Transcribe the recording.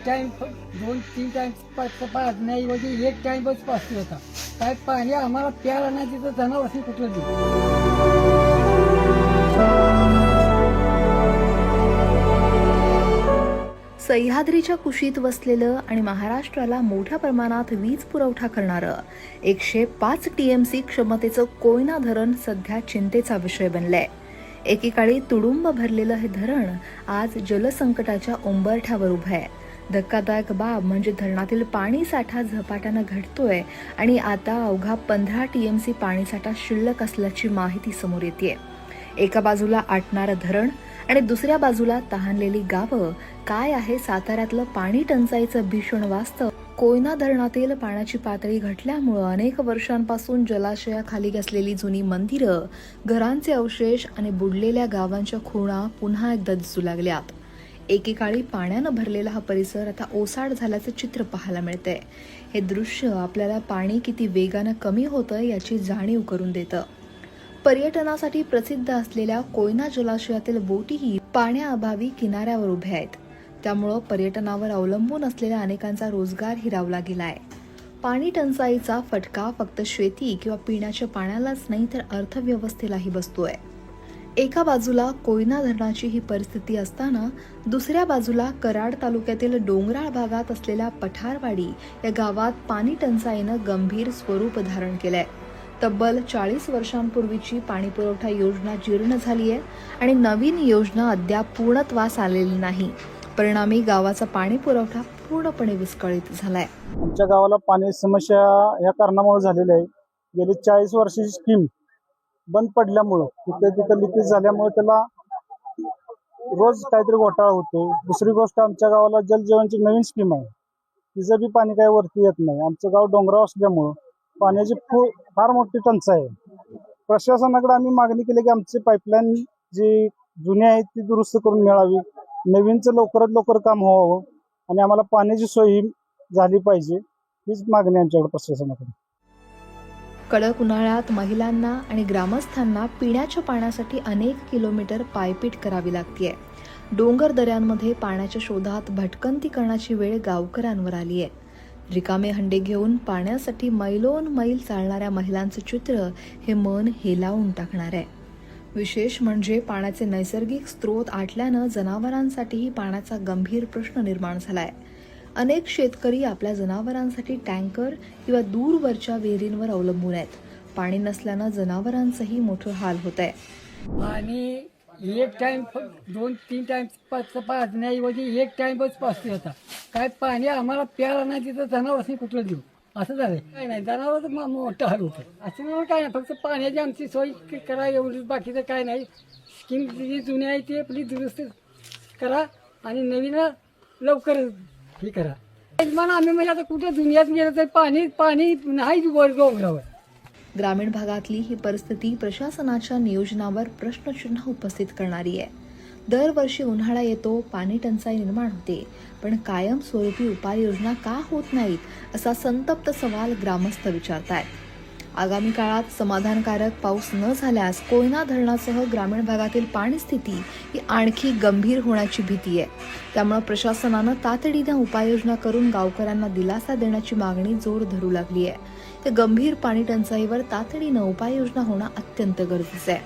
Time 2-3 time पाजण्याऐवजी एक टाइमच पाजतो होता. काय पाणी आम्हाला प्यायला नाही तिथं जनावरांनी कुठलं देऊ. सह्याद्रीच्या कुशीत वसलेलं आणि महाराष्ट्राला मोठ्या प्रमाणात वीज पुरवठा करणारं 105 TMC क्षमतेचं कोयना धरण सध्या चिंतेचा विषय बनलंय. एकेकाळी तुडुंब भरलेलं हे धरण आज जलसंकटाच्या उंबरठ्यावर उभं आहे. धक्कादायक बाब म्हणजे धरणातील पाणी साठा झपाट्यानं घटतोय आणि आता अवघा 15 TMC पाणीसाठा शिल्लक असल्याची माहिती समोर येतेय. एका बाजूला आटणारं धरण आणि दुसऱ्या बाजूला तहानलेली गावं. काय आहे साताऱ्यातलं पाणी टंचाईचं भीषण वास्तव? कोयना धरणातील पाण्याची पातळी घटल्यामुळं अनेक वर्षांपासून जलाशयाखाली असलेली जुनी मंदिरं, घरांचे अवशेष आणि बुडलेल्या गावांच्या खुणा पुन्हा एकदा दिसू लागल्यात. एकेकाळी पाण्यानं भरलेला हा परिसर आता ओसाड झाल्याचं चित्र पाहायला मिळतंय. हे दृश्य आपल्याला पाणी किती वेगानं कमी होतं याची जाणीव करून देतं. पर्यटनासाठी प्रसिद्ध असलेल्या कोयना जलाशयातील बोटीही पाण्याअभावी किनाऱ्यावर उभ्या आहेत. त्यामुळं पर्यटनावर अवलंबून असलेल्या अनेकांचा रोजगार हिरावला गेलाय. पाणी टंचाईचा फटका फक्त शेती किंवा पिण्याच्या पाण्यालाच नाही तर अर्थव्यवस्थेलाही बसतोय. एका बाजूला कोयना धरणाची ही परिस्थिती असताना दुसऱ्या बाजूला कराड तालुक्यातील डोंगराळ भागात असलेल्या पठारवाडी या गावात पाणी टंचाईनं गंभीर स्वरूप धारण केलंय. तब्बल 40 वर्षांपूर्वीची पाणीपुरवठा योजना जीर्ण झाली आहे आणि नवीन योजना अद्याप पूर्णत्वास आलेली नाही. परिणामी गावाचा पाणी पुरवठा पूर्णपणे विस्कळीत झालाय. आमच्या गावाला पाणी समस्या या कारणामुळे झालेली आहे. गेली 40 वर्षाची स्कीम बंद पडल्यामुळं तिथे लिकेज झाल्यामुळे त्याला रोज काहीतरी घोटाळा होतो. दुसरी गोष्ट आमच्या गावाला जल जीवनची नवीन स्कीम आहे, तिचं बी पाणी काही वरती येत नाही. आमचं गाव डोंगराव असल्यामुळं पाण्याची फार मोठी टंचाई आहे. प्रशासनाकडे आम्ही मागणी केली की आमची पाईपलाईन जी जुनी आहे ती दुरुस्त करून मिळावी, नवीनचं लवकरात लवकर काम व्हावं आणि आम्हाला पाण्याची सोय झाली पाहिजे, हीच मागणी आमच्याकडे प्रशासनाकडे. कडक उन्हाळ्यात महिलांना आणि ग्रामस्थांना पिण्याच्या पाण्यासाठी अनेक किलोमीटर पायपीट करावी लागतेय. डोंगर दऱ्यांमध्ये पाण्याच्या शोधात भटकंती करण्याची वेळ गावकऱ्यांवर आली आहे. रिकामे हंडे घेऊन पाण्यासाठी मैलोन मैल चालणाऱ्या महिलांचं चित्र हे मन हेलावून टाकणार आहे. विशेष म्हणजे पाण्याचे नैसर्गिक स्रोत आटल्यानं जनावरांसाठीही पाण्याचा गंभीर प्रश्न निर्माण झालाय. अनेक शेतकरी आपल्या जनावरांसाठी टँकर किंवा दूरवरच्या विहिरींवर अवलंबून आहेत. पाणी नसल्यानं जनावरांचंही मोठं हाल होत आहे. आणि एक टाइम 2-3 टाइम पाजण्याऐवजी एक टाइमच पाजतो होता. काय पाणी आम्हाला प्यायला नाही तिथं जनावरांनी कुठलं देऊ, असं झालंय. काय नाही, जनावरच मोठं हाल होतं. असं काय नाही, फक्त पाण्याची आमची सोय करा एवढी, बाकीचं काय नाही. स्कीम जी जुनी आहे ती आपली दुरुस्त करा आणि नवीन लवकर हे करा. आम्ही म्हणजे आता कुठे दुनियात गेलं तर पाणी नाही वर डोंगरावर. ग्रामीण भागातली ही परिस्थिती प्रशासनाच्या नियोजनावर प्रश्नचिन्ह उपस्थित करणारी आहे. दरवर्षी उन्हाळा येतो, पाणी टंचाई निर्माण होते, पण कायमस्वरूपी उपाययोजना का होत नाहीत असा संतप्त सवाल ग्रामस्थ विचारतायत. आगामी काळात समाधानकारक पाऊस न झाल्यास कोयना धरणासह ग्रामीण भागातील पाणी स्थिती ही आणखी गंभीर होण्याची भीती आहे. त्यामुळे प्रशासनानं तातडीनं उपाययोजना करून गावकऱ्यांना दिलासा देण्याची मागणी जोर धरू लागली आहे. तर गंभीर पाणी टंचाईवर तातडीनं उपाययोजना होणं अत्यंत गरजेचं आहे.